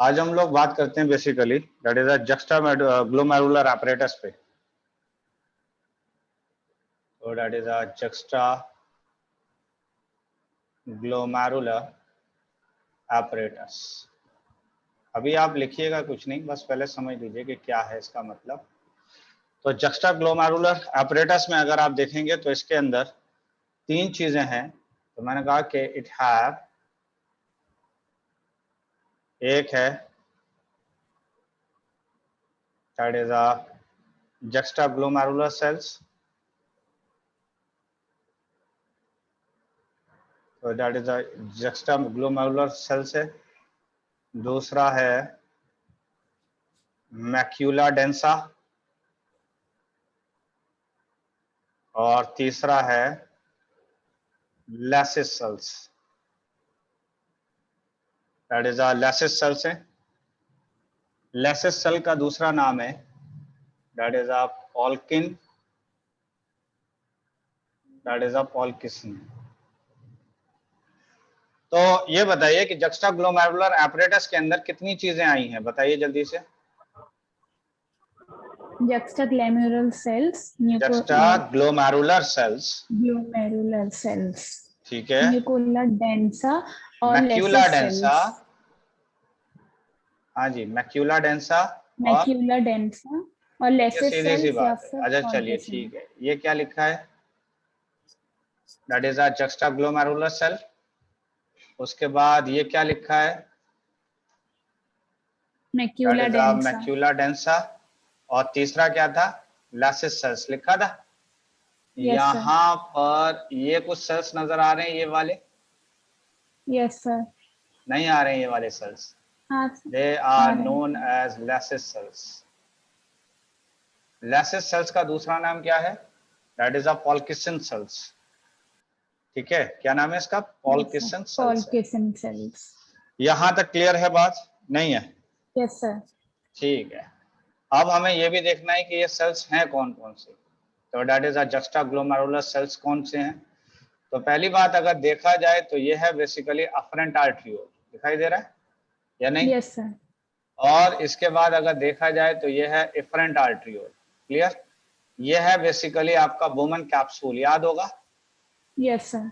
आज हम लोग बात करते हैं basically that is a juxtaglomerular apparatus पे। तो that is a juxtaglomerular apparatus। अभी आप लिखिएगा कुछ नहीं, बस पहले समझ लीजिए कि क्या है इसका मतलब। तो जुक्स्टाग्लोमेरुलर apparatus में अगर आप देखेंगे तो इसके अंदर तीन चीजें हैं। तो मैंने कहा कि इट हैव, एक है that is a juxtaglomerular cells, तो that is a juxtaglomerular cells है। दूसरा है मैक्यूला डेंसा और तीसरा है lacis cells, that is a lacis cells है। लैसिस सेल का दूसरा नाम है that is a polkissen, that is a polkissen. तो ये बताइए कि juxtaglomerular apparatus के अंदर कितनी चीजें आई हैं, बताइए जल्दी से। Juxtaglomerular cells, juxtaglomerular cells, glomerular cells, ठीक है, nucleus densa और मैक्यूला lacus डेंसा, cells, हाँ जी मैक्यूला डेंसा और मैक्यूला डेंसा और ये lacus सीधी सी cells या बात है। फिर अच्छा चलिए Polkison। ठीक है, ये क्या लिखा है, that is a juxtaglomerular cell। उसके बाद ये क्या लिखा है, that macula is a densa. Macula densa और तीसरा क्या था, लैसिस सेल्स लिखा था। यस सर, यहाँ पर ये कुछ सेल्स नजर आ रहे हैं, ये वाले यस सर, नहीं आ रहे हैं, ये वाले सेल्स हाँ दे आ आर रहे नोन हैं। As lacis cells. Lacis cells का दूसरा नाम क्या है, that is a polkissen cells. ठीक है, क्या नाम है इसका, यस सर, पॉल्किसन सेल्स है। पॉल्किसन सेल्स। यहां तक क्लियर है बात, नहीं है? Yes sir. ठीक है, अब हमें यह भी देखना है कि ये सेल्स हैं कौन कौन से। तो that is a juxtaglomerular cells कौन से हैं। तो पहली बात अगर देखा जाए तो ये है बेसिकली अफरेंट आर्ट्रियोल, दिखाई दे रहा है या नहीं। Yes sir. और इसके बाद अगर देखा जाए तो ये है इफरेंट आर्ट्रियोल, क्लियर। ये है बेसिकली आपका बोमन कैप्सूल, याद होगा, yes sir.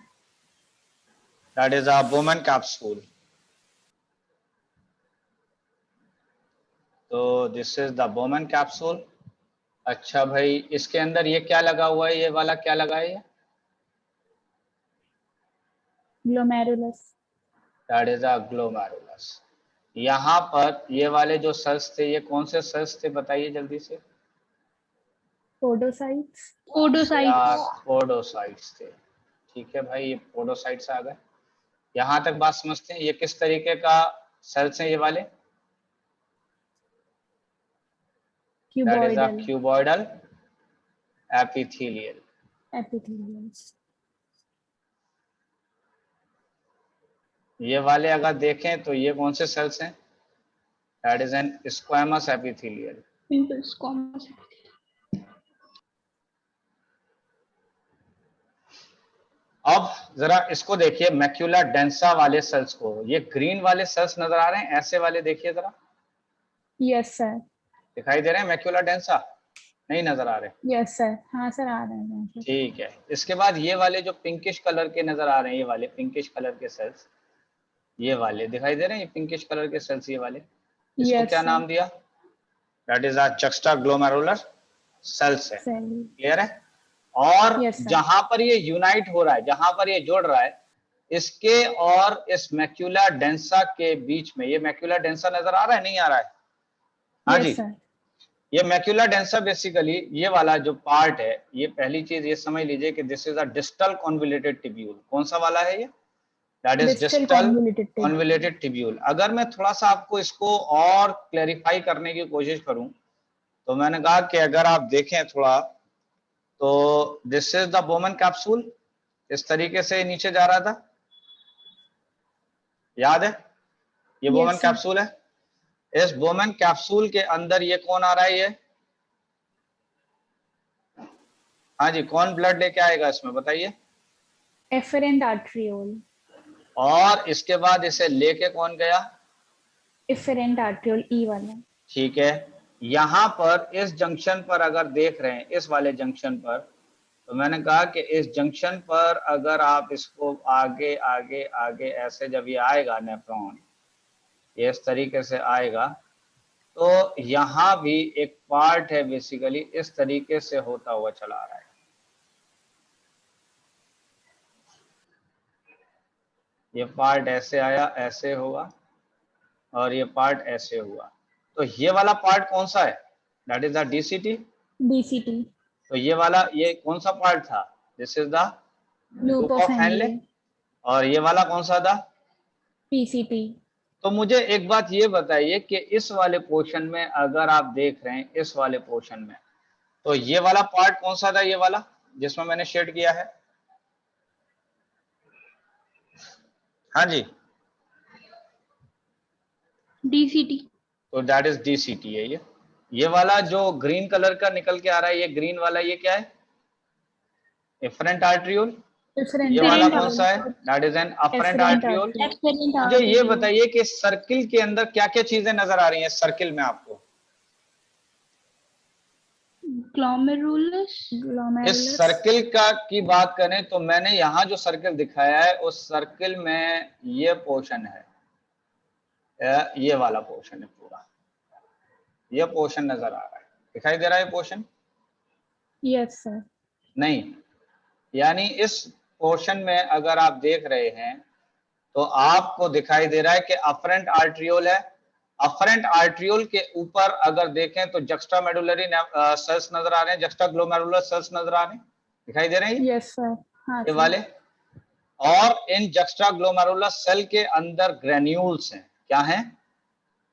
That is a Bowman capsule. तो this is the Bowman capsule. अच्छा भाई, इसके अंदर ये क्या लगा हुआ है, ये वाला क्या लगा है, ये glomerulus. That is a glomerulus. यहाँ पर ये वाले जो सेल्स थे, ये कौन से सेल्स थे बताइए जल्दी से। पोडोसाइट्स। यार पोडोसाइट्स थे, ठीक है भाई, ये पोडोसाइट्स आ गए। यहाँ तक बात समझते हैं, ये किस तरीके का सेल्स हैं ये वाले, that is a cuboidal. Cuboidal epithelial. Epithelials. ये वाले अगर देखें तो ये कौन से सेल्स हैं, that is N squamous epithelial. Simple squamous. अब जरा इसको देखिए, मैक्यूला डेंसा वाले सेल्स को, ये ग्रीन वाले सेल्स नजर आ रहे हैं, ऐसे वाले देखिए जरा, यस सर। दिखाई दे रहे हैं मैक्यूला डेंसा, नहीं नजर आ रहे। यस सर, हाँ सर आ रहे हैं। ठीक है, इसके बाद ये वाले जो पिंकिश कलर के नजर आ रहे हैं, ये वाले पिंकिश कलर के सेल्स, ये वाले दिखाई दे रहे हैं, ये पिंकिश कलर के सेल्स, ये वाले, इसको यस क्या सर। नाम दिया, that is a juxtaglomerular cells है, सेल। क्लियर है। और यस सर। जहां पर ये यूनाइट हो रहा है, जहां पर ये जुड़ रहा है, इसके और इस मैक्यूला डेंसा के बीच में, ये मैक्यूला डेंसा नजर आ रहा है, नहीं आ रहा है, हाँ जी, यस सर। ये मैक्यूला डेंसा बेसिकली ये वाला जो पार्ट है, ये पहली चीज ये समझ लीजिए कि this is a distal convoluted tubule. कौन सा वाला है ये, that is distal distal convoluted tubule. Convoluted tubule. अगर मैं थोड़ा सा आपको इसको और क्लैरिफाई करने की कोशिश करूं, तो मैंने कहा कि अगर आप देखें थोड़ा, तो this is the Bowman capsule, इस तरीके से नीचे जा रहा था, याद है, ये बोमन यस सर। कैप्सूल है। इस बोमन कैप्सूल के अंदर ये कौन आ रहा है, ये, हाँ जी, कौन ब्लड लेके आएगा इसमें बताइए। Efferent arteriole. और इसके बाद इसे लेके कौन गया, इफेरेंट आर्ट्रियोल ई वाला। ठीक है, यहां पर इस जंक्शन पर अगर देख रहे हैं, इस वाले जंक्शन पर, तो मैंने कहा कि इस जंक्शन पर अगर आप इसको आगे आगे आगे ऐसे जब ये आएगा नेफ्रॉन, ये इस तरीके से आएगा, तो यहाँ भी एक पार्ट है बेसिकली इस तरीके से होता हुआ चला आ रहा है। ये पार्ट ऐसे आया, ऐसे होगा, और ये पार्ट ऐसे हुआ। तो ये वाला पार्ट कौन सा है? That is the DCT. DCT. तो ये वाला, ये कौन सा पार्ट था? This is the loop loop of of Henle. Henle. और ये वाला कौन सा था? पीसीटी। तो मुझे एक बात ये बताइए कि इस वाले पोर्शन में अगर आप देख रहे हैं, इस वाले पोर्शन में, तो ये वाला पार्ट कौन सा था? ये वाला जिसमें मैंने शेड किया है। हाँ जी, डीसीटी। तो दैट इज डीसीटी है। ये वाला जो ग्रीन कलर का निकल के आ रहा है, ये ग्रीन वाला, ये क्या है? Efferent arteriole. ये वाला कौन सा है? That is an afferent arteriole. मुझे ये बताइए कि सर्किल के अंदर क्या क्या चीजें नजर आ रही हैं सर्किल में आपको? ग्लोमेरुलस। इस सर्किल का की बात करें तो मैंने यहाँ जो सर्किल दिखाया है, उस सर्किल में ये पोर्शन है, ये वाला पोर्शन है पूरा, ये पोर्शन नजर आ रहा है, दिखाई दे रहा है पोर्शन? Yes sir. नहीं, यानी इस पोर्शन में अगर आप देख रहे हैं तो आपको दिखाई दे रहा है कि अफरेंट आर्ट्रियोल है। अफरेंट आर्ट्रियोल के ऊपर अगर देखें तो जक्स्टा मेडुलरी सेल्स नजर आ रहे हैं, जक्स्टा ग्लोमेरुलर सेल्स नजर आ रहे हैं, दिखाई दे रहे हैं यस सर। हाँ ये वाले। और इन जक्स्टा ग्लोमेरुलर सेल के अंदर ग्रेन्यूल्स हैं। क्या हैं?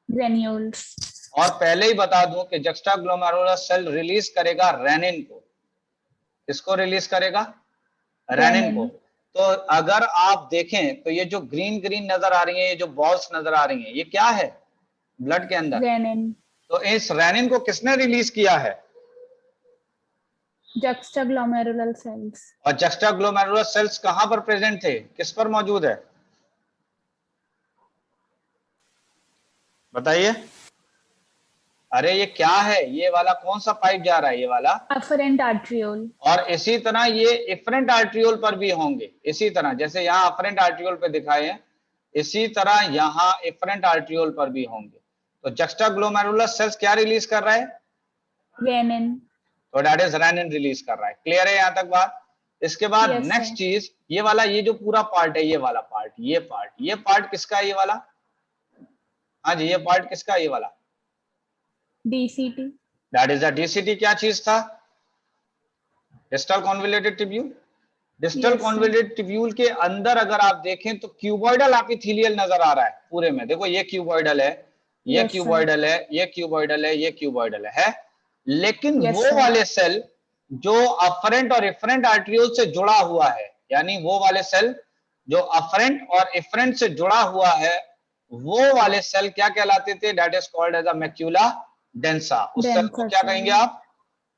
ग्रेन्यूल्स। और पहले ही बता दूं कि जक्स्टा ग्लोमेरुलर सेल रिलीज करेगा रेनिन को। किसको रिलीज करेगा? रेनिन को। तो अगर आप देखें तो ये जो ग्रीन ग्रीन नजर आ रही है, ये जो बॉल्स नजर आ रही हैं, ये क्या है? ब्लड के अंदर रेनिन। तो इस रेनिन को किसने रिलीज किया है? Juxtaglomerular cells. और जक्स्टा ग्लोमेरुलर सेल्स कहां पर प्रेजेंट थे? किस पर मौजूद है? बताइए। अरे ये क्या है? ये वाला कौन सा पाइप जा रहा है? ये वाला अफरेंट आर्ट्रियोल। और इसी तरह ये इफरेंट आर्ट्रियोल पर भी होंगे। इसी तरह जैसे यहाँ अफरेंट आर्ट्रियोल पे दिखाए हैं, इसी तरह यहाँ इफरेंट आर्ट्रियोल पर भी होंगे। तो जक्स्टा ग्लोमेरुलर सेल्स क्या रिलीज कर रहा है? रेनिन। तो दैट इज रेनिन रिलीज कर रहा है। क्लियर है यहाँ तक बात? इसके बाद Yes, नेक्स्ट sir. चीज, ये वाला, ये जो पूरा पार्ट है, ये वाला पार्ट, ये पार्ट किसका है? ये वाला, हाँ जी, ये पार्ट किसका है? ये वाला DCT. That is the DCT. क्या चीज था? Distal convoluted tubule. Distal convoluted tubule के अंदर अगर आप देखें तो क्यूबॉइडल एपिथेलियल नजर आ रहा है पूरे में। देखो ये क्यूबॉइडल है, ये Yes, क्यूबॉइडल है, ये क्यूबॉइडल है, ये क्यूबॉइडल है। लेकिन Yes, वो sir. वाले सेल जो अफरेंट और इफरेंट आर्ट्रियोल से जुड़ा हुआ है, यानी वो वाले सेल जो अफरेंट और इफरेंट से जुड़ा हुआ है, वो वाले सेल क्या कहलाते थे? That is called as a macula densa. उस सेल को क्या कहेंगे आप?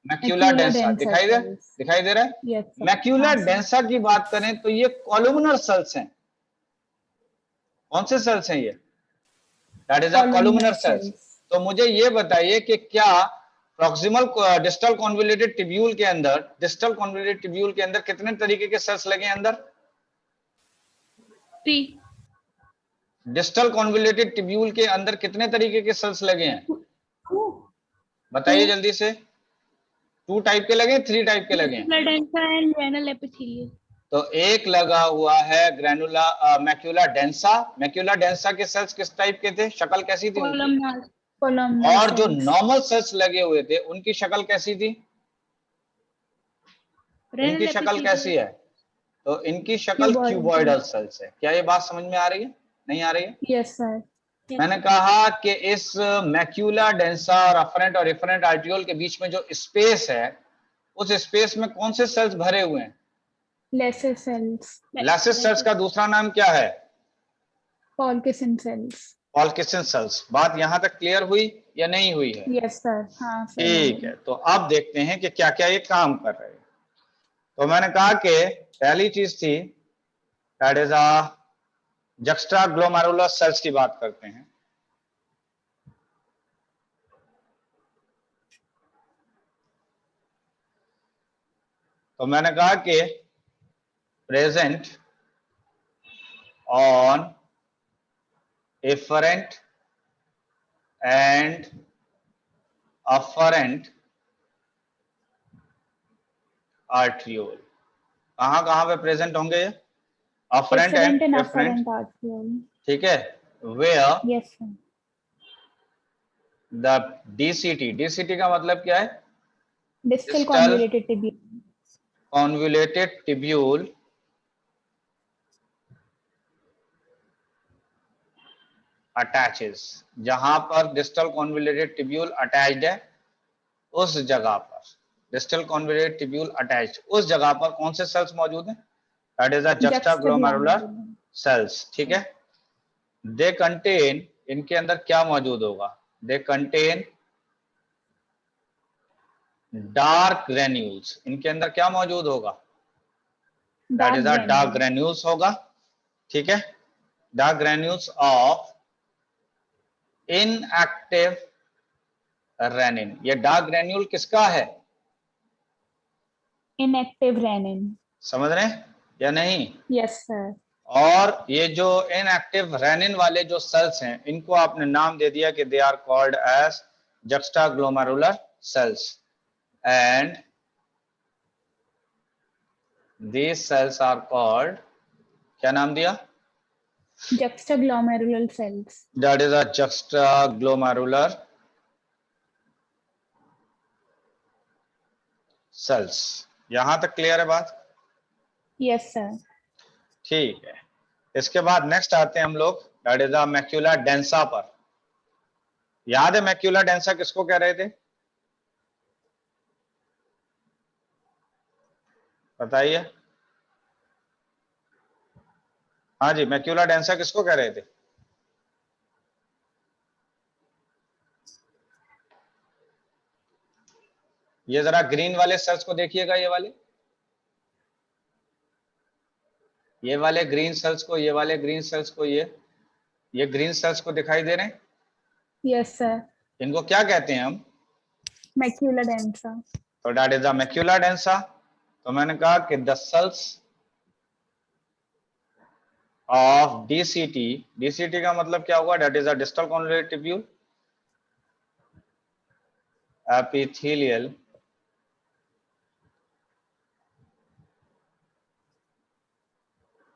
Macula densa. दिखाई दे रहा है? Yes, sir. मैक्यूला हाँ, sir. डेंसा की बात करें तो ये कॉलुमिनर सेल्स हैं। कौन से सेल्स हैं ये? That is a columnar cells. तो मुझे ये बताइए कि क्या प्रॉक्सिमल डिस्टल कॉन्वोल्यूटेड ट्यूब्यूल के अंदर, डिस्टल कॉन्वोल्यूटेड ट्यूब्यूल के अंदर कितने तरीके के सेल्स लगे हैं अंदर? 3. डिस्टल कॉन्वोल्यूटेड ट्यूब्यूल के अंदर कितने तरीके के सेल्स लगे हैं? बताइए जल्दी से। 2 टाइप के लगे, 3 टाइप के लगे हैं? Densa and renal epithelial. तो एक लगा हुआ है ग्रैनुला मैक्यूला डेंसा। मैक्यूला डेंसा के सेल्स किस टाइप के थे? शक्ल कैसी थी उनकी? और जो नॉर्मल सेल्स लगे हुए थे उनकी शक्ल कैसी थी? इनकी शक्ल कैसी है? तो इनकी शक्ल क्यूबॉइडल सेल्स है। क्या ये बात समझ में आ रही है? नहीं आ रही है? Yes sir. मैंने कहा कि इस मैक्यूला डेंसा और अफरेंट और इफरेंट आर्ट्रियोल के बीच में जो स्पेस है, उस स्पेस में कौन से सेल्स भरे हुए हैं? Laser sales. लेसिस सेल्स का दूसरा नाम क्या है? पॉल्किसन सेल्स। पॉल्किसन सेल्स। बात यहां तक क्लियर हुई या नहीं हुई है? Yes sir. हाँ सर। ठीक है, तो अब देखते हैं कि क्या क्या ये काम कर रहे हैं। तो मैंने कहा कि पहली चीज थी that is juxtaglomerular cells की बात करते हैं। तो मैंने कहा कि present on efferent and afferent arteriole। कहां कहां पे प्रेजेंट होंगे ये? afferent Efferent and and efferent, afferent arteriole. ठीक है। where Yes, sir. the DCT का मतलब क्या है? Distal distal convoluted tibia. convoluted tubule attaches, जहां पर डिस्टल कॉन्वोल्यूटेड टिब्यूल अटैच्ड है उस जगह पर, डिस्टल कॉन्वोल्यूटेड टिब्यूल अटैच्ड उस जगह पर कौन से सेल्स मौजूद हैं? That is a juxtaglomerular Juxtaglomerular. Cells, ठीक है। दे कंटेन, इनके अंदर क्या मौजूद होगा? दे कंटेन डार्क ग्रेन्यूल्स, इनके अंदर क्या मौजूद होगा? That Dark is a dark granule. Granules होगा, ठीक है। Dark granules of inactive renin. ये डार्क ग्रेन्यूल किसका है? Inactive renin. समझ रहे हैं या नहीं? Yes, sir. और ये जो इनएक्टिव रेनिन वाले जो सेल्स हैं, इनको आपने नाम दे दिया कि they are called as juxtaglomerular cells, and these cells are called, क्या नाम दिया? Juxtaglomerular cells. That is a juxtaglomerular cells। यहां तक क्लियर है बात? Yes, sir. ठीक है। इसके बाद नेक्स्ट आते हैं हम लोग, that is a macula densa पर। याद है मैक्यूला डेंसा किसको कह रहे थे? बताइए। हाँ जी, मैक्यूला डेंसा किसको कह रहे थे? ये जरा ग्रीन वाले सेल्स को देखिएगा, ये वाले ग्रीन सेल्स को, ये वाले ग्रीन सेल्स को, ये ग्रीन सेल्स को दिखाई दे रहे हैं? Yes, sir. इनको क्या कहते हैं हम? Macula densa. तो that is the macula densa. तो मैंने कहा कि the cells of DCT, DCT का मतलब क्या हुआ? That is a distal convoluted tubule epithelial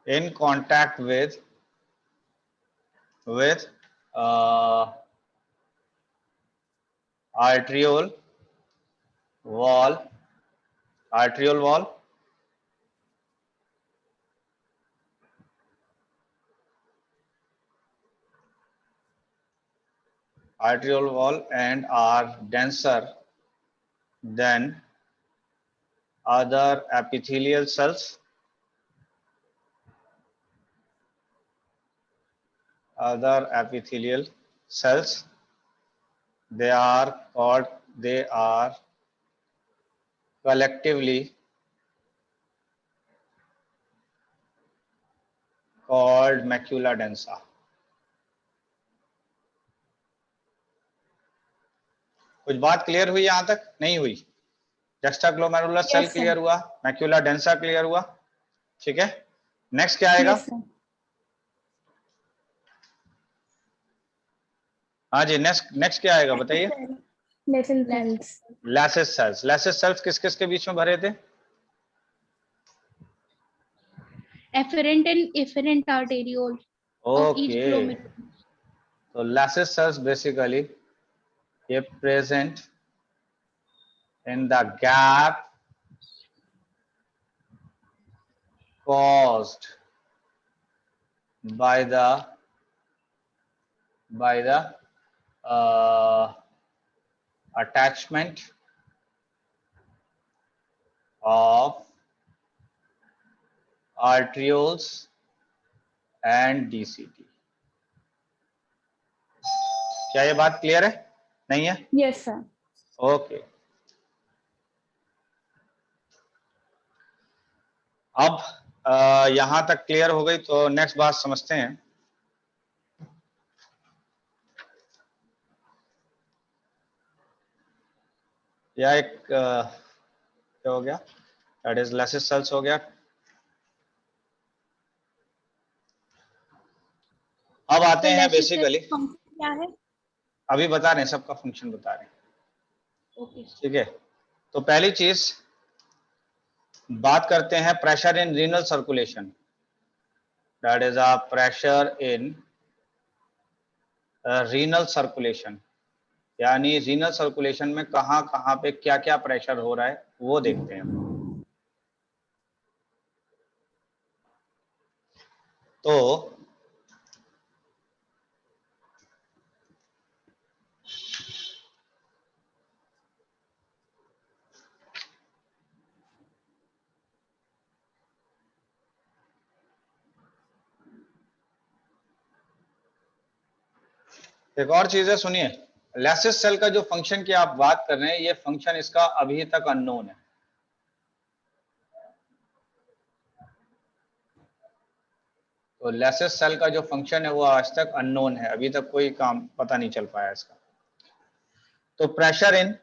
in contact with arteriole wall, arteriole wall arteriole wall and are denser than other epithelial cells, other epithelial cells. They are called, they are collectively called macula densa। कुछ बात clear हुई यहां तक? नहीं हुई? Juxtaglomerular cell Yes, sir. Clear हुआ, macula densa clear हुआ, ठीक है। नेक्स्ट क्या आएगा? Yes, sir. हाँ जी, नेक्स्ट क्या आएगा बताइए? Little cells. लैसिस cells. Lacis sales किस किस के बीच में भरे थे? Efferent and efferent arteriole of each okay, glomerulus. तो लैसिस सेल्स बेसिकली ये present in the gap caused by the attachment of arterioles and DCT। क्या ये बात क्लियर है? नहीं है? Yes, sir. ओके। अब यहां तक क्लियर हो गई तो नेक्स्ट बात समझते हैं। या एक क्या हो गया? दैट इज लेसिस सेल्स हो गया। अब आते हैं बेसिकली, क्या है? अभी बता रहे हैं, सबका फंक्शन बता रहे हैं। ओके। ठीक है, तो पहली चीज बात करते हैं pressure in renal circulation. That is a pressure in renal circulation, यानी रीनल सर्कुलेशन में कहां कहां पे क्या क्या प्रेशर हो रहा है वो देखते हैं। तो एक और चीज है, सुनिए, लेसिस सेल का जो फंक्शन की आप बात कर रहे हैं, ये फंक्शन इसका अभी तक अननोन है। तो लेसिस सेल का जो फंक्शन है वो आज तक अननोन है, अभी तक कोई काम पता नहीं चल पाया इसका। तो प्रेशर इन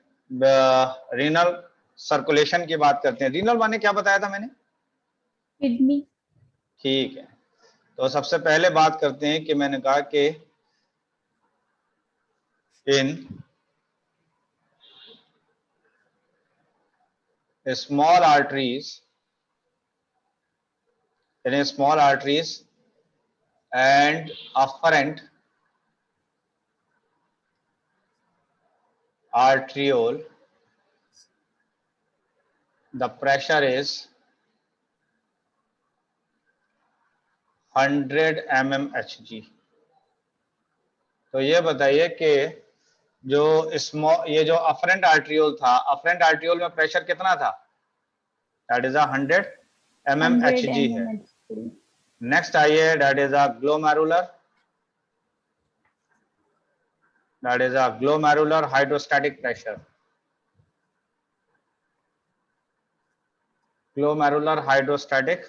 रीनल सर्कुलेशन की बात करते हैं। रीनल माने क्या बताया था मैंने? किडनी। ठीक है, तो सबसे पहले बात करते हैं कि मैंने कहा कि इन small arteries, in small arteries and afferent arteriole, the pressure is 100 mmHg। तो ये बताइए कि जो ये जो अफरेंट आर्ट्रियोल था, अफरेंट आर्ट्रियोल में प्रेशर कितना था? दैट इज 100 mmHg है। नेक्स्ट आइए, that is a glomerular, that is a glomerular hydrostatic pressure. Glomerular hydrostatic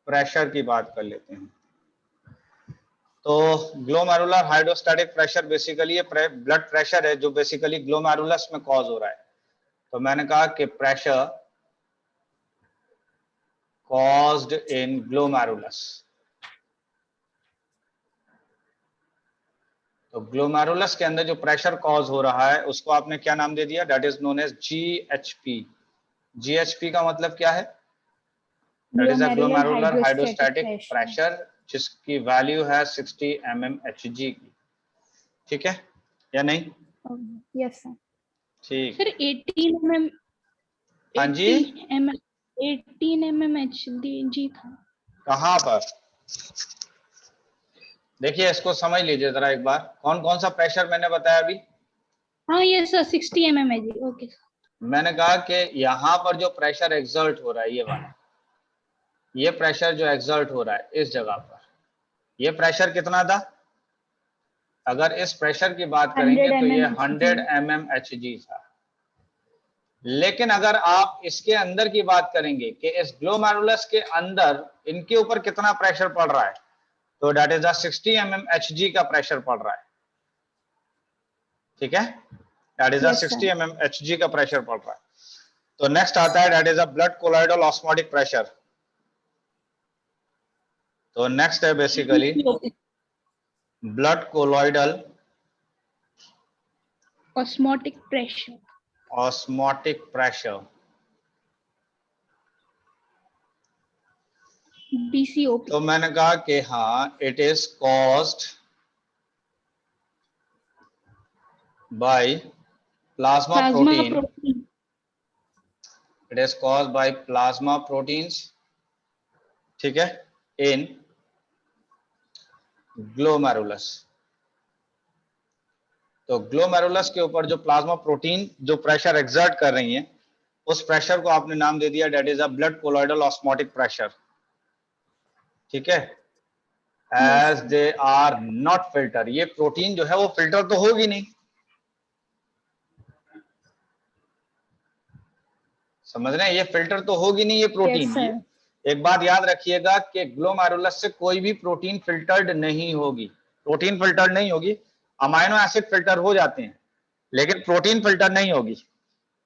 pressure की बात कर लेते हैं। तो ग्लोमेरुलर हाइड्रोस्टैटिक प्रेशर बेसिकली ये ब्लड प्रेशर है जो बेसिकली ग्लोमेरुलस में कॉज हो रहा है। तो मैंने कहा कि प्रेशर कॉज्ड इन ग्लोमेरुलस, तो ग्लोमेरुलस के अंदर जो प्रेशर कॉज हो रहा है उसको आपने क्या नाम दे दिया? That is known as GHP। GHP का मतलब क्या है? That is a glomerular hydrostatic pressure, जिसकी वैल्यू है 60 mmHg की। ठीक है या नहीं? Yes sir. ठीक सर 18 mm, हाँ जी, 18 mmHg था। कहां पर? देखिए इसको समझ लीजिए जरा एक बार, कौन कौन सा प्रेशर मैंने बताया अभी? हाँ ये सर 60 mmHg। ओके। मैंने कहा कि यहाँ पर जो प्रेशर एक्सर्ट हो रहा है, ये वाला, ये प्रेशर जो एक्सर्ट हो रहा है इस जगह पर, ये प्रेशर कितना था? अगर इस प्रेशर की बात करेंगे तो ये 100 mmHg था। लेकिन अगर आप इसके अंदर की बात करेंगे कि इस ग्लोमेरुलस के अंदर इनके ऊपर कितना प्रेशर पड़ रहा है, तो दैट इज 60 mmHg का प्रेशर पड़ रहा है। ठीक है, दैट इज 60 mmHg का प्रेशर पड़ रहा है। तो नेक्स्ट आता है that is a blood colloidal osmotic pressure. तो नेक्स्ट है basically blood colloidal osmotic pressure. Osmotic pressure, BCOP। तो मैंने कहा कि हाँ, it is caused by plasma protein, it is caused by plasma proteins. ठीक है, इन ग्लोमेरुलस। तो ग्लोमेरुलस के ऊपर जो प्लाज्मा प्रोटीन जो प्रेशर एक्सर्ट कर रही हैं, उस प्रेशर को आपने नाम दे दिया that is a blood colloidal osmotic pressure. ठीक है, as they are not filter, ये प्रोटीन जो है वो फिल्टर तो होगी नहीं, समझ रहे हैं? ये फिल्टर तो होगी नहीं ये प्रोटीन। एक बात याद रखिएगा कि ग्लोमेरुलस से कोई भी प्रोटीन फिल्टर्ड नहीं होगी, प्रोटीन फिल्टर नहीं होगी। अमाइनो एसिड फिल्टर हो जाते हैं लेकिन प्रोटीन फिल्टर नहीं होगी,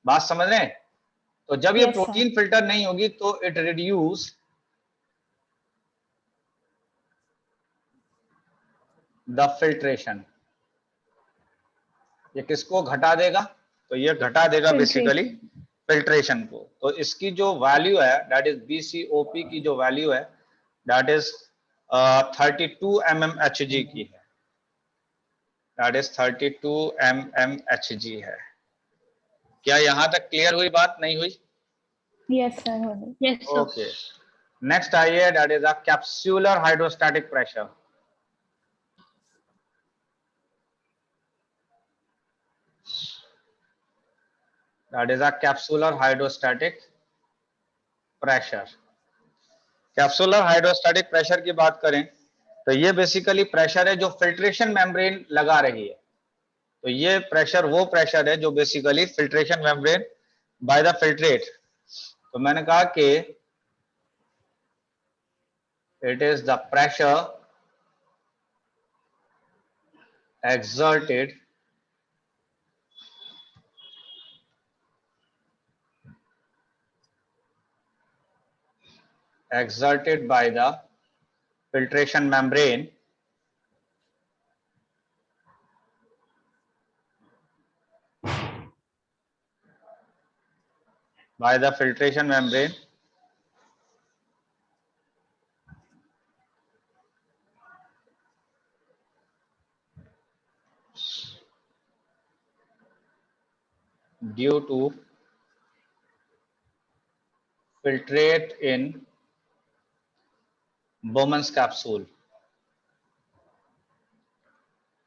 बात समझ रहे हैं? तो जब ये Yes, sir. प्रोटीन फिल्टर नहीं होगी तो इट रिड्यूस द फिल्ट्रेशन। ये किसको घटा देगा? तो ये घटा देगा बेसिकली फिल्ट्रेशन को। तो इसकी जो वैल्यू है दैट इज BCOP की जो वैल्यू है दैट इज 32 mmHg की है, दैट इज 32 mmHg है। क्या यहां तक क्लियर हुई बात? नहीं हुई? Yes, sir. हो गई. Yes, sir. ओके, नेक्स्ट आइए, that is a capsular hydrostatic pressure. That is a capsular hydrostatic pressure. Capsular hydrostatic pressure की बात करें तो ये बेसिकली प्रेशर है जो फिल्ट्रेशन मेम्ब्रेन लगा रही है। तो ये प्रेशर वो प्रेशर है जो basically filtration membrane by the filtrate. तो मैंने कहा कि it is the pressure exerted by the filtration membrane due to filtrate in Bowman's capsule।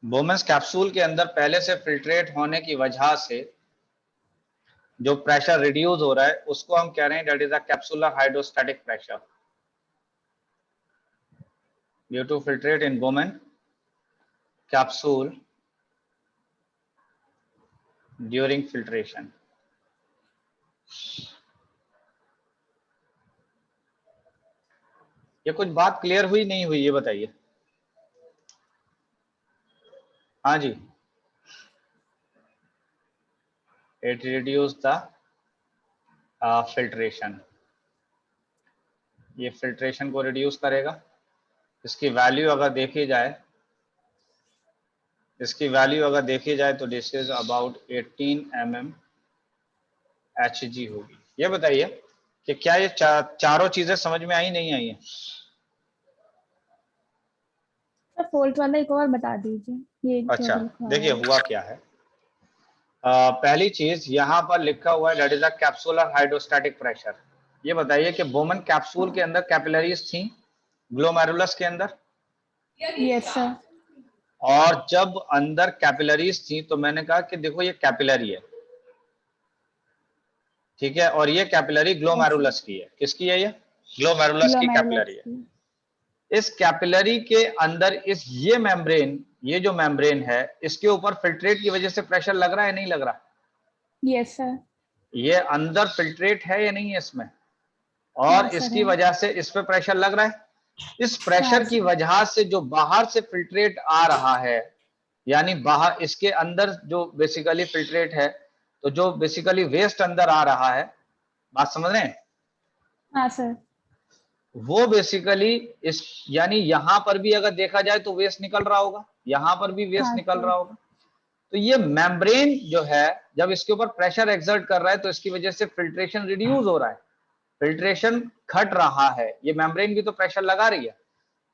Bowman's capsule के अंदर पहले से फिल्ट्रेट होने की वजह से जो प्रेशर रिड्यूस हो रहा है उसको हम कह रहे हैं that is a capsular hydrostatic pressure due to filtrate in Bowman capsule during filtration. ये कुछ बात क्लियर हुई नहीं हुई ये बताइए? हाँ जी, इट रिड्यूस द फिल्ट्रेशन, ये फिल्ट्रेशन को रिड्यूस करेगा। इसकी वैल्यू अगर देखी जाए तो दिस इज अबाउट 18 mmHg होगी। ये बताइए कि क्या ये चारों चीजें समझ में आई नहीं आई है? सर फोर्थ वाला एक और बता दीजिए। ये अच्छा, जो लिखा देखिए हुआ है। हुआ क्या है। पहली चीज यहाँ पर लिखा हुआ है that is a capsular hydrostatic pressure. ये बताइए कि बोमन कैप्सूल के अंदर कैपिलरीज थी ग्लोमेरुलस के अंदर, Yes, sir. और जब अंदर कैपिलरीज थी तो मैंने कहा कि देखो ये कैपिलरी है, ठीक है, और ये कैपिलरी ग्लोमेरुलस की है। किसकी है ये? ग्लोमेरुलस की कैपिलरी है। इस कैपिलरी के अंदर ये मेम्ब्रेन, ये जो मेम्ब्रेन है इसके ऊपर फिल्ट्रेट की वजह से प्रेशर लग रहा है नहीं लग रहा? Yes, sir. ये अंदर फिल्ट्रेट है या नहीं है इसमें, और हाँ, इसकी है। वजह से इस पे प्रेशर लग रहा है। इस प्रेशर हाँ, की वजह से जो बाहर से फिल्ट्रेट आ रहा है, यानी बाहर इसके अंदर जो बेसिकली फिल्ट्रेट है, तो जो बेसिकली वेस्ट अंदर आ रहा है, बात समझ रहे हैं? हाँ सर। वो बेसिकली इस, यानी यहां पर भी अगर देखा जाए तो वेस्ट निकल रहा होगा, यहां पर भी वेस्ट हाँ, निकल सर। रहा होगा। तो ये मेम्ब्रेन जो है जब इसके ऊपर प्रेशर एक्सर्ट कर रहा है तो इसकी वजह से फिल्ट्रेशन रिड्यूस हो रहा है, फिल्ट्रेशन घट रहा है। ये मेम्ब्रेन भी तो प्रेशर लगा रही है,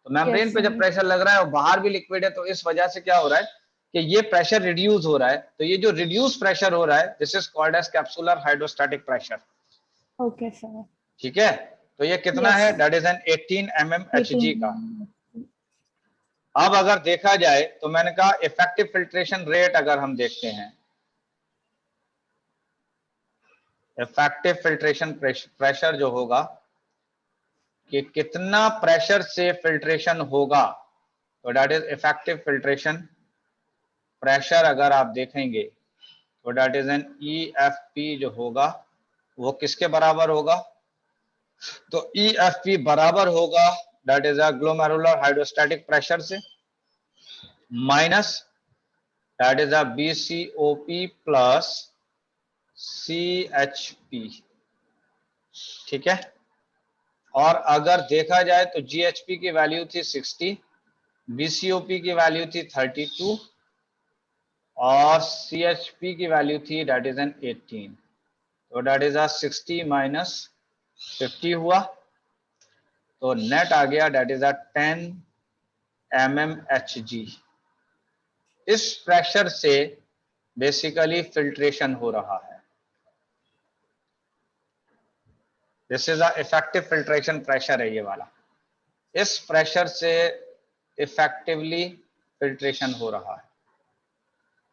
तो मेम्ब्रेन पे जब प्रेशर लग रहा है और बाहर भी लिक्विड है तो इस वजह से क्या हो रहा है कि ये प्रेशर रिड्यूस हो रहा है। तो ये जो रिड्यूस प्रेशर हो रहा है this is called as capsular hydrostatic pressure. Okay sir. ठीक है, तो ये कितना है? दैट इज एन 18 mmHg का। अब अगर देखा जाए तो मैंने कहा इफेक्टिव फिल्ट्रेशन रेट अगर हम देखते हैं, इफेक्टिव फिल्ट्रेशन प्रेशर जो होगा कि कितना प्रेशर से फिल्ट्रेशन होगा, तो that is effective filtration pressure. अगर आप देखेंगे तो दैट इज एन EFP जो होगा वो किसके बराबर होगा? तो EFP बराबर होगा that is a glomerular hydrostatic pressure से minus that is a BCOP plus CHP। ठीक है। और अगर देखा जाए तो GHP की वैल्यू थी 60, BCOP की वैल्यू थी 32 और CHP की वैल्यू थी डेट इज एन 18। तो डेट इज 60 माइनस 50 हुआ, तो नेट आ गया डेट इज 10 mmHg। इस प्रेशर से बेसिकली फिल्ट्रेशन हो रहा है। This is effective filtration pressure है ये वाला। इस प्रेशर से इफेक्टिवली फिल्ट्रेशन हो रहा है।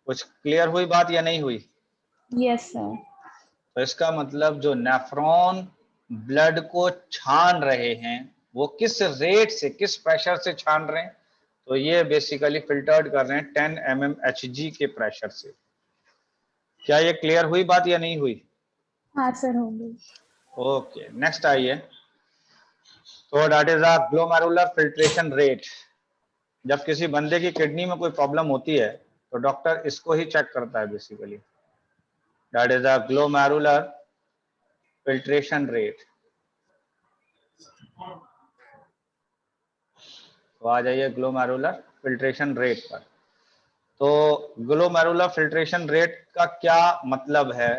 कुछ क्लियर हुई बात या नहीं हुई? Yes sir. तो इसका मतलब जो नेफ्रॉन ब्लड को छान रहे हैं वो किस रेट से, किस प्रेशर से छान रहे हैं, तो ये बेसिकली फिल्टर्ड कर रहे हैं 10 mmHg के प्रेशर से। क्या ये क्लियर हुई बात या नहीं हुई? हाँ सर होंगे। ओके, नेक्स्ट आइए। तो that is a glomerular filtration rate. जब किसी बंदे की किडनी में कोई प्रॉब्लम होती है तो डॉक्टर इसको ही चेक करता है basically. That is a glomerular filtration rate. तो आ जाइए ग्लोमेरुलर फिल्ट्रेशन रेट पर। तो ग्लोमेरुलर फिल्ट्रेशन रेट का क्या मतलब है?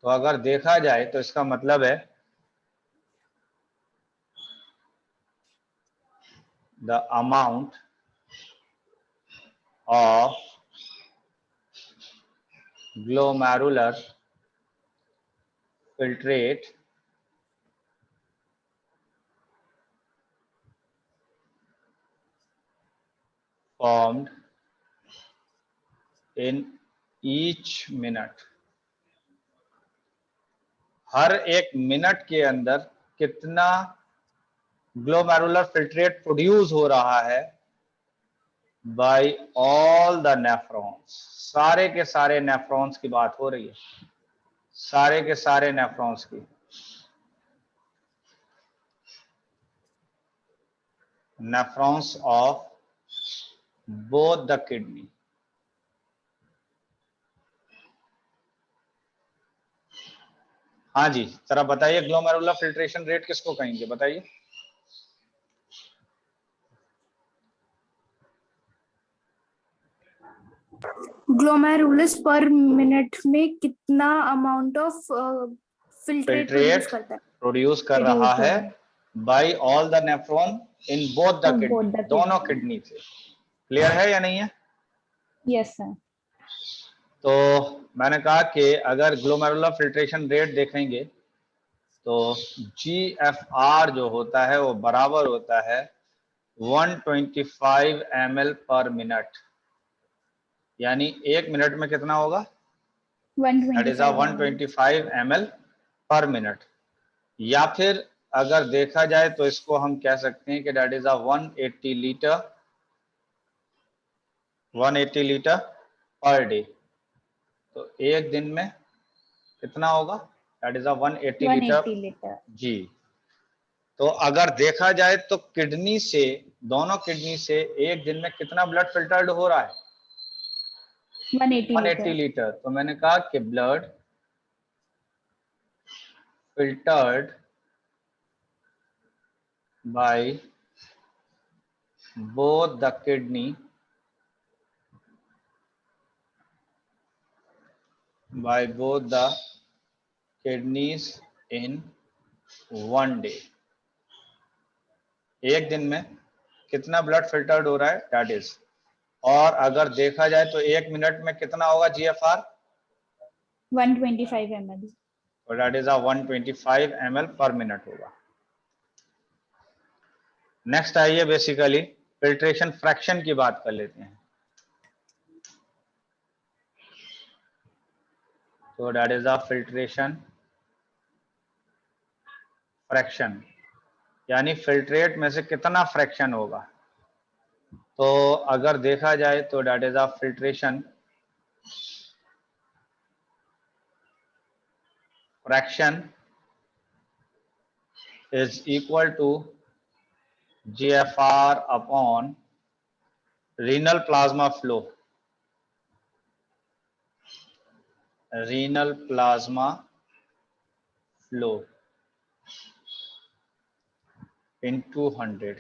तो अगर देखा जाए तो इसका मतलब है the amount of glomerular filtrate formed in each minute। हर एक मिनट के अंदर कितना ग्लोमेरुलर फिल्ट्रेट प्रोड्यूस हो रहा है बाय ऑल द नेफ्रॉन्स। सारे के सारे नेफ्रॉन्स की बात हो रही है, सारे के सारे नेफ्रॉन्स की। Nephrons of both the kidney. हाँ जी, जरा बताइए ग्लोमेरुलर फिल्ट्रेशन रेट किसको कहेंगे, बताइए। ग्लोमेरुलस पर मिनट में कितना amount of filtrate filtrate produce कर रहा है by all the nephron in both the kidney, दोनों किडनी से। क्लियर है या नहीं है? Yes sir. तो मैंने कहा कि अगर ग्लोमेरुलर फिल्ट्रेशन रेट देखेंगे तो GFR जो होता है वो बराबर होता है 125 ml पर मिनट। यानी एक मिनट में कितना होगा? दैट इज 125 ml पर मिनट। या फिर अगर देखा जाए तो इसको हम कह सकते हैं कि that is 180 litre, 180 litre per day. तो एक दिन में कितना होगा? दैट इज 180 लीटर जी। तो अगर देखा जाए तो किडनी से, दोनों किडनी से एक दिन में कितना ब्लड फिल्टर्ड हो रहा है? 180 लीटर। तो मैंने कहा कि blood filtered by both the kidney by both the kidneys in one day। एक दिन में कितना ब्लड फिल्टर्ड हो रहा है दैट इज। और अगर देखा जाए तो एक मिनट में कितना होगा GFR? 125 ml। और दैट इज 125 ml पर मिनट होगा। नेक्स्ट आइए बेसिकली फिल्ट्रेशन फ्रैक्शन की बात कर लेते हैं। तो दैट इज फिल्ट्रेशन फ्रैक्शन, यानी फिल्ट्रेट में से कितना फ्रैक्शन होगा। तो अगर देखा जाए तो that is filtration fraction is equal to GFR upon renal plasma flow। renal plasma flow into 100।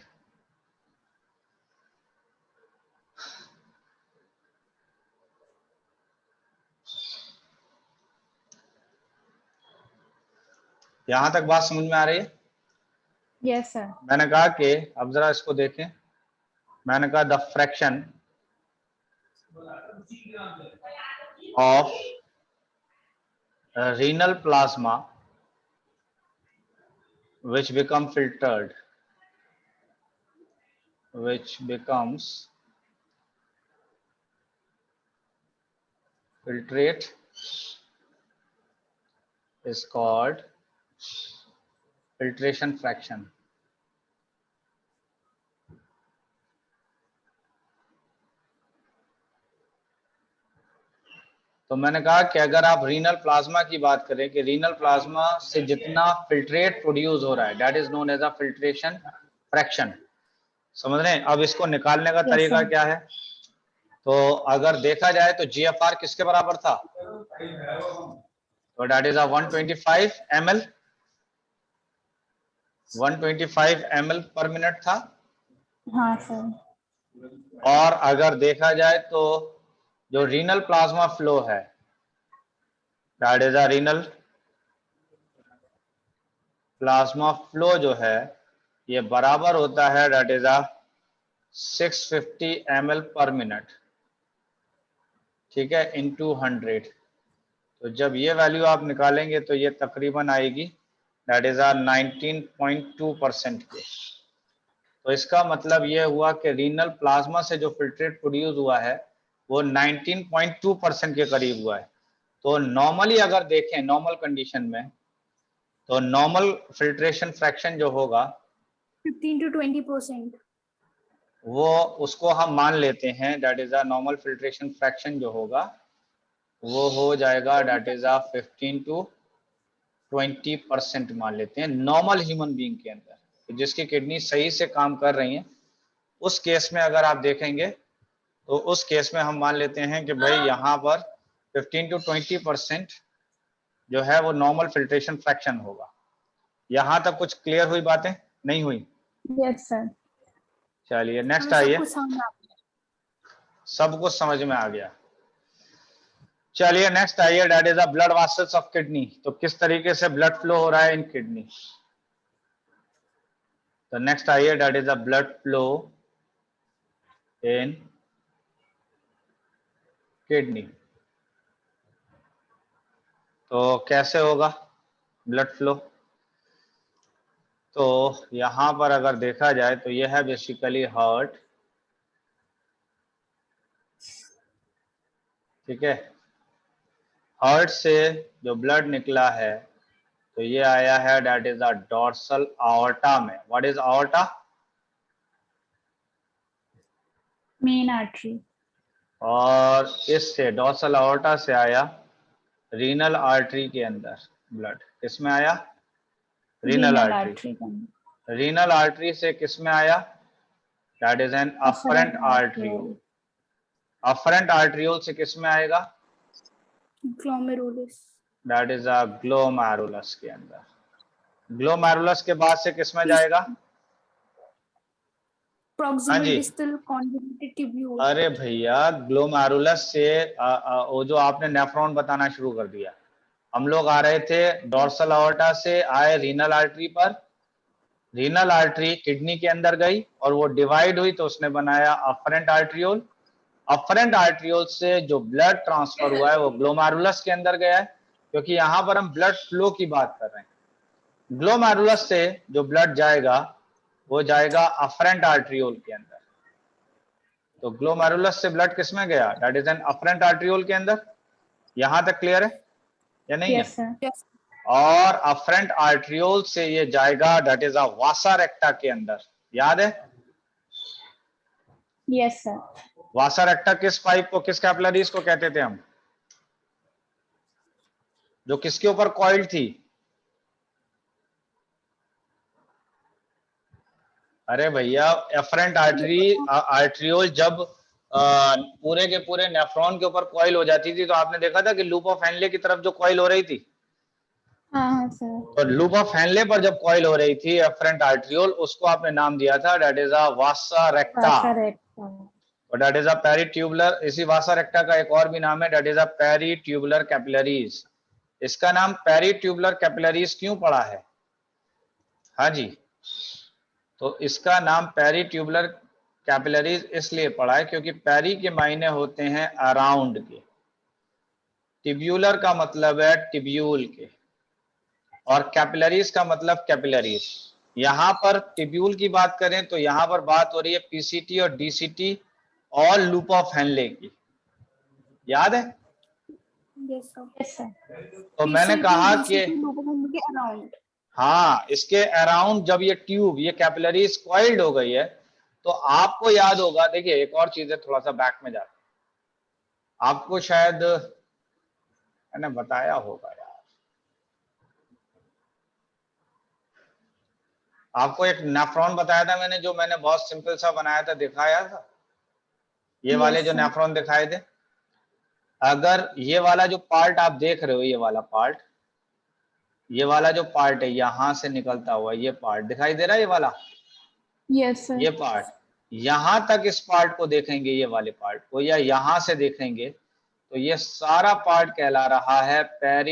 यहां तक बात समझ में आ रही है? Yes sir. मैंने कहा कि अब जरा इसको देखें, मैंने कहा the fraction of renal plasma which becomes filtrate is called filtration fraction। तो मैंने कहा कि अगर आप रीनल प्लाज्मा की बात करें कि रीनल प्लाज्मा से जितना फिल्ट्रेट प्रोड्यूस हो रहा है that is known as a filtration fraction. समझ रहे हैं? अब इसको निकालने का तरीका sir. क्या है? तो अगर देखा जाए तो GFR किसके बराबर था? तो that is a 125 ml 125 ml पर मिनट था। हाँ सर। और अगर देखा जाए तो जो रीनल प्लाज्मा फ्लो है that is a renal plasma flow जो है ये बराबर होता है दैट इज अ 650 ml पर मिनट, ठीक है, इनटू 100। तो जब ये वैल्यू आप निकालेंगे तो ये तकरीबन आएगी दैट इज अ 19.2% के। तो इसका मतलब ये हुआ कि रीनल प्लाज्मा से जो फिल्ट्रेट प्रोड्यूस हुआ है वो 19.2% के करीब हुआ है। तो नॉर्मली अगर देखें नॉर्मल कंडीशन में तो नॉर्मल फिल्ट्रेशन फ्रैक्शन जो होगा 15 to 20%। वो उसको हम मान लेते हैं that is a normal filtration fraction जो होगा वो हो जाएगा दैट इज अ 15 to 20% मान लेते हैं नॉर्मल ह्यूमन बीइंग के अंदर। तो जिसकी किडनी सही से काम कर रही है उस केस में अगर आप देखेंगे तो उस केस में हम मान लेते हैं कि भाई यहाँ पर 15 to 20% जो है वो नॉर्मल फिल्ट्रेशन फ्रैक्शन होगा। यहां तक कुछ क्लियर हुई बातें? नहीं हुई? Yes sir. चलिए नेक्स्ट आइए। सब कुछ समझ में आ गया। चलिए नेक्स्ट आइए that is a blood vessels of kidney. तो किस तरीके से ब्लड फ्लो हो रहा है इन किडनी। तो नेक्स्ट आइए that is a blood flow in kidney. तो कैसे होगा ब्लड फ्लो? तो यहां पर अगर देखा जाए तो यह है बेसिकली हार्ट, ठीक है। हार्ट से जो ब्लड निकला है तो ये आया है that is a dorsal aorta में। What is aorta? Main artery. और इससे डॉर्सल आर्टा से आया रीनल आर्टरी के अंदर ब्लड। किसमें आया? Renal artery. रीनल आर्टरी से किसमें आया? That is an afferent आर्टरियोल। Afferent आर्टरियोल से किसमें आएगा? Glomerulus. That is a glomerulus के अंदर। ग्लोमेरुलस के बाद से किसमें जाएगा? हाँ जी। Distal conjugated tubule. अरे भैया ग्लोमेरुलस से वो जो आपने नेफ्रॉन बताना शुरू कर दिया। हम लोग आ रहे थे डॉर्सल आर्टा से आए रीनल आर्टरी पर। रीनल आर्टरी किडनी के अंदर गई और वो डिवाइड हुई तो उसने बनाया अफरेंट आर्टरियोल। अफरेंट आर्टरियोल से जो ब्लड ट्रांसफर हुआ है वो ग्लोमेरुलस के अंदर गया है, क्योंकि यहां पर हम ब्लड फ्लो की बात कर रहे हैं। ग्लोमेरुलस से जो ब्लड जाएगा वो जाएगा अफरेंट आर्टरियोल के अंदर। तो ग्लोमेरुलस से ब्लड किसमें गया? दैट इज एन अफरेंट आर्टरियोल के अंदर। यहां तक क्लियर है या नहीं है? Yes, और अफरेंट आर्टरियोल से ये जाएगा दैट इज अ वासा रेक्टा के अंदर। याद है? Yes sir. वासा रेक्टा किस पाइप को, किस कैपिलरीज को कहते थे हम, जो किसके ऊपर कॉइल्ड थी? अरे भैया एफरेंट आर्टरियोल जब पूरे के पूरे नेफ्रॉन के ऊपर कॉइल हो जाती थी तो आपने देखा था कि लूप ऑफ हेनले की तरफ जो कॉइल हो रही थी हाँ सर। तो लूप ऑफ हेनले पर जब कॉइल हो रही थी एफरेंट आर्ट्रियोल, उसको आपने नाम दिया था दैट इज अ वासा रेक्टा, और दैट इज अ पेरीट्यूबुलर। इसी वासा रेक्टा का एक और भी नाम है that is a peritubular capillaries. इसका नाम पेरीट्यूबुलर कैपिलरीज क्यों पड़ा है? हाँ जी, तो इसका नाम पेरीट्यूबुलर कैपिलरीज इसलिए पड़ा है क्योंकि पेरी के मायने होते हैं अराउंड के, टिब्यूलर का मतलब है टिब्यूल के, और कैपिलरीज का मतलब कैपिलरीज। यहां पर टिब्यूल की बात करें तो यहां पर बात हो रही है पीसीटी और डीसीटी और लूप ऑफ हेनले की, याद है? Yes sir. तो मैंने कहा कि अराउंड। हाँ, इसके अराउंड जब ये ट्यूब, ये कैपिलरीज कॉइल्ड हो गई है, तो आपको याद होगा, देखिए एक और चीज है, थोड़ा सा बैक में जाते, आपको शायद मैंने बताया होगा यार, आपको एक नेफ्रॉन बताया था मैंने, जो मैंने बहुत सिंपल सा बनाया था, दिखाया था, ये वाले जो नेफ्रॉन दिखाए थे। अगर ये वाला जो पार्ट आप देख रहे हो, ये वाला पार्ट, ये वाला जो पार्ट है यहां से निकलता हुआ, ये पार्ट दिखाई दे रहा है, ये वाला, यस सर। ये पार्ट, यहां तक इस पार्ट को देखेंगे, ये वाले पार्ट को, या यहां से देखेंगे, तो ये सारा पार्ट कहला रहा है पेरी